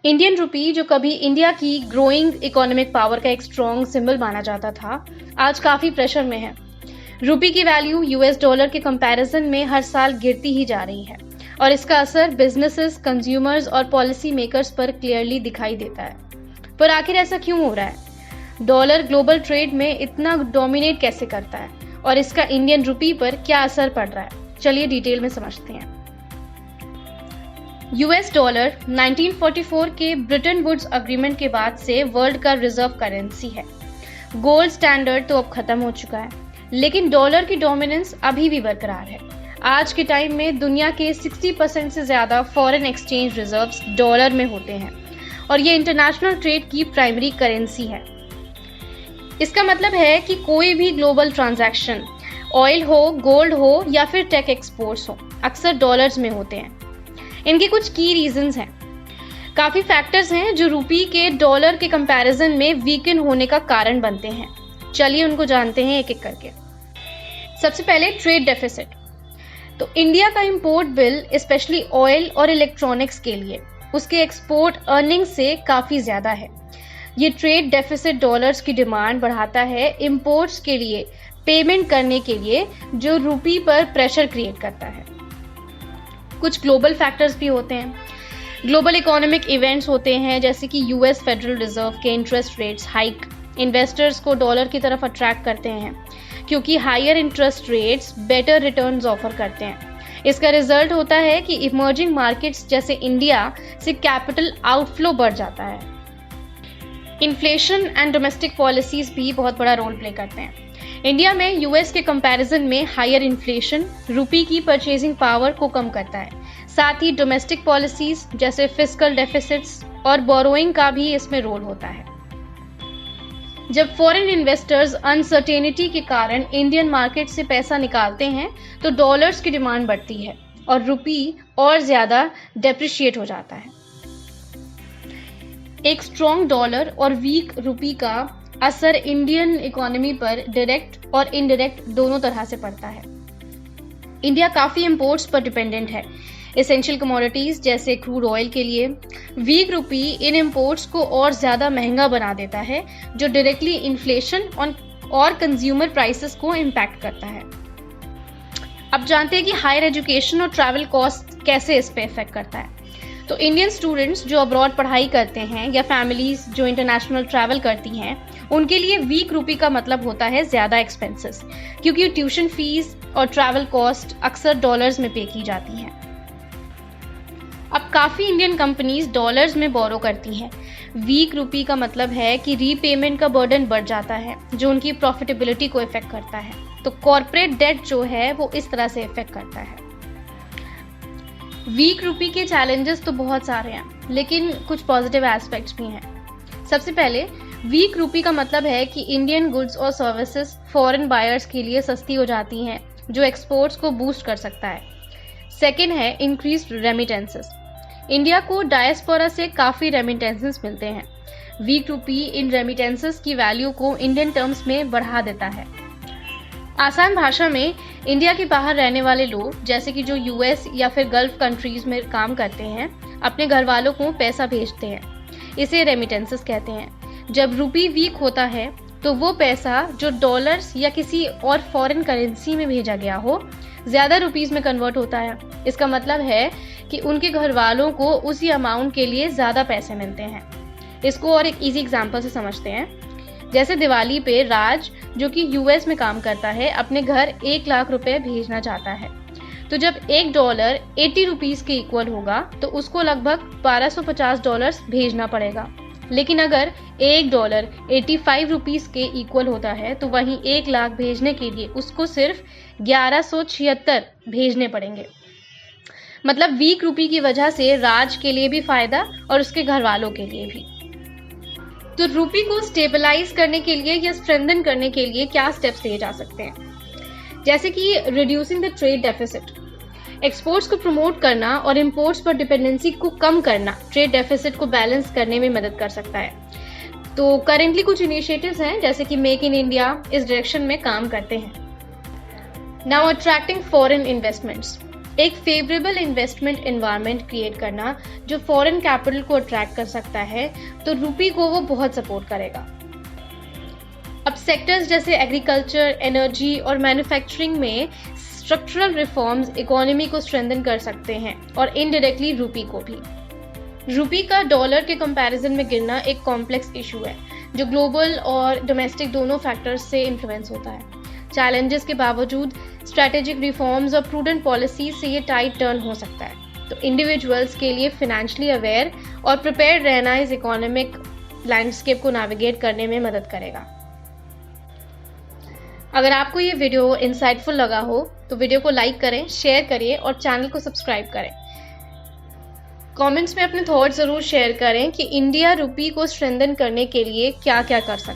Indian rupee, जो कभी India की ग्रोइंग इकोनॉमिक पावर का एक स्ट्रॉन्ग सिंबल माना जाता था, आज काफी प्रेशर में है। रुपी की वैल्यू यूएस डॉलर के कंपैरिजन में हर साल गिरती ही जा रही है और इसका असर बिजनेसेस, कंज्यूमर्स और पॉलिसी मेकर्स पर क्लियरली दिखाई देता है। पर आखिर ऐसा क्यों हो रहा है? डॉलर ग्लोबल ट्रेड में इतना डोमिनेट कैसे करता है और इसका इंडियन रुपी पर क्या असर पड़ रहा है? चलिए डिटेल में समझते हैं। यूएस डॉलर 1944 के ब्रिटन वुड्स अग्रीमेंट के बाद से वर्ल्ड का रिजर्व करेंसी है। गोल्ड स्टैंडर्ड तो अब खत्म हो चुका है, लेकिन डॉलर की डोमिनेंस अभी भी बरकरार है। आज के टाइम में दुनिया के 60% से ज्यादा फॉरेन एक्सचेंज रिजर्व्स डॉलर में होते हैं और ये इंटरनेशनल ट्रेड की प्राइमरी करेंसी है। इसका मतलब है कि कोई भी ग्लोबल ट्रांजैक्शन, ऑयल हो, गोल्ड हो या फिर टेक एक्सपोर्ट्स हो, अक्सर डॉलर्स में होते हैं। इनके कुछ की रीजंस हैं। काफी फैक्टर्स हैं जो रुपी के डॉलर के कंपैरिजन में वीकन होने का कारण बनते हैं। चलिए उनको जानते हैं एक एक करके। सबसे पहले ट्रेड डेफिसिट। तो इंडिया का इंपोर्ट बिल स्पेशली ऑयल और इलेक्ट्रॉनिक्स के लिए उसके एक्सपोर्ट अर्निंग्स से काफी ज्यादा है। ये ट्रेड डेफिसिट डॉलर्स की डिमांड बढ़ाता है इंपोर्ट्स के लिए पेमेंट करने के लिए, जो रुपी पर प्रेशर क्रिएट करता है। कुछ ग्लोबल फैक्टर्स भी होते हैं। ग्लोबल इकोनॉमिक इवेंट्स होते हैं, जैसे कि यूएस फेडरल रिजर्व के इंटरेस्ट रेट्स हाइक इन्वेस्टर्स को डॉलर की तरफ अट्रैक्ट करते हैं, क्योंकि higher interest rates better returns offer करते हैं। इसका रिजल्ट होता है कि इमर्जिंग मार्केट्स जैसे इंडिया से कैपिटल आउटफ्लो बढ़ जाता है। इन्फ्लेशन एंड डोमेस्टिक पॉलिसीज भी बहुत बड़ा रोल प्ले करते हैं। इंडिया में यूएस के कंपैरिजन में हायर इन्फ्लेशन रुपी की परचेजिंग पावर को कम करता है। साथ ही डोमेस्टिक पॉलिसीज जैसे फिस्कल डेफिसिट्स और बोरोइंग का भी इसमें रोल होता है। जब फॉरेन इन्वेस्टर्स अनसर्टेनिटी के कारण इंडियन मार्केट से पैसा निकालते हैं तो डॉलर्स की डिमांड बढ़ती है और रुपी और ज्यादा डेप्रिशिएट हो जाता है। एक स्ट्रॉन्ग डॉलर और वीक रुपी का असर इंडियन इकोनॉमी पर डायरेक्ट और इनडायरेक्ट दोनों तरह से पड़ता है। इंडिया काफी इंपोर्ट्स पर डिपेंडेंट है, एसेंशियल कमोडिटीज जैसे क्रूड ऑयल के लिए। वीक रुपी इन इंपोर्ट्स को और ज्यादा महंगा बना देता है, जो डायरेक्टली इन्फ्लेशन और कंज्यूमर प्राइसेस को इम्पैक्ट करता है। अब जानते हैं कि हायर एजुकेशन और ट्रैवल कॉस्ट कैसे इस पे इफेक्ट करता है। तो इंडियन स्टूडेंट्स जो अब्रॉड पढ़ाई करते हैं या फैमिलीज जो इंटरनेशनल ट्रैवल करती हैं, उनके लिए वीक रुपी का मतलब होता है ज्यादा एक्सपेंसेस, क्योंकि ट्यूशन फीस और ट्रैवल कॉस्ट अक्सर डॉलर्स में पे की जाती हैं। अब काफी इंडियन कंपनीज डॉलर्स में बोरो करती हैं। वीक रुपी का मतलब है कि रीपेमेंट का बर्डन बढ़ जाता है, जो उनकी प्रॉफिटेबिलिटी को इफेक्ट करता है। तो कॉर्पोरेट डेट जो है वो इस तरह से इफेक्ट करता है। वीक रुपी के चैलेंजेस तो बहुत सारे हैं, लेकिन कुछ पॉजिटिव एस्पेक्ट्स भी हैं। सबसे पहले, वीक रुपी का मतलब है कि इंडियन गुड्स और सर्विसेज फॉरेन बायर्स के लिए सस्ती हो जाती हैं, जो एक्सपोर्ट्स को बूस्ट कर सकता है। सेकेंड है इंक्रीज्ड रेमिटेंसेस। इंडिया को डायस्पोरा से काफी रेमिटेंसेस मिलते हैं। वीक रुपी इन रेमिटेंसेस की वैल्यू को इंडियन टर्म्स में बढ़ा देता है। आसान भाषा में, इंडिया के बाहर रहने वाले लोग, जैसे कि जो यूएस या फिर गल्फ कंट्रीज में काम करते हैं, अपने घर वालों को पैसा भेजते हैं। इसे रेमिटेंसेस कहते हैं। जब रुपी वीक होता है तो वो पैसा जो डॉलर्स या किसी और फॉरेन करेंसी में भेजा गया हो, ज्यादा रुपीस में कन्वर्ट होता है। इसका मतलब है कि उनके घर वालों को उसी अमाउंट के लिए ज्यादा पैसे मिलते हैं। इसको और एक इजी एग्जांपल से समझते हैं। जैसे दिवाली पे राज, जो कि यूएस में काम करता है, अपने घर 1 लाख रुपए भेजना चाहता है। तो जब $1 80 रुपीस के इक्वल होगा तो उसको लगभग $1250 भेजना पड़ेगा। लेकिन अगर $1 85 रुपीस के इक्वल होता है तो वहीं 1 लाख भेजने के लिए उसको सिर्फ 1176 भेजने पड़ेंगे। मतलब वीक रुपी की वजह से राज के लिए भी फायदा और उसके घर वालों के लिए भी। तो रुपी को स्टेबलाइज करने के लिए या स्ट्रेंथन करने के लिए क्या स्टेप्स लिए जा सकते हैं? जैसे कि reducing the trade deficit, exports को प्रमोट करना और इंपोर्ट्स पर डिपेंडेंसी को कम करना ट्रेड डेफिसिट को बैलेंस करने में मदद कर सकता है। तो करेंटली कुछ इनिशिएटिव्स हैं, जैसे कि मेक इन इंडिया इस डायरेक्शन में काम करते हैं। Now attracting foreign investments. एक फेवरेबल इन्वेस्टमेंट एनवायरनमेंट क्रिएट करना जो फॉरेन कैपिटल को अट्रैक्ट कर सकता है, तो रुपी को वो बहुत सपोर्ट करेगा। अब सेक्टर्स जैसे एग्रीकल्चर, एनर्जी और मैन्युफैक्चरिंग में स्ट्रक्चरल रिफॉर्म्स इकोनॉमी को स्ट्रेंथन कर सकते हैं और इनडायरेक्टली रुपी को भी। रुपी का डॉलर के कंपैरिजन में गिरना एक कॉम्प्लेक्स इशू है जो ग्लोबल और डोमेस्टिक दोनों फैक्टर्स से इन्फ्लुएंस होता है। चैलेंजेस के बावजूद स्ट्रैटेजिक रिफॉर्म्स और प्रूडेंट पॉलिसी से ये टाइड टर्न हो सकता है। तो इंडिविजुअल्स के लिए फाइनेंशियली अवेयर और प्रिपेयर्ड रहना इस इकोनॉमिक लैंडस्केप को नेविगेट करने में मदद करेगा। अगर आपको ये वीडियो इंसाइटफुल लगा हो तो वीडियो को लाइक करें, शेयर करिए और चैनल को सब्सक्राइब करें। कमेंट्स में अपने थॉट्स जरूर शेयर करें कि इंडिया रुपी को स्ट्रेंथन करने के लिए क्या क्या कर सकता है।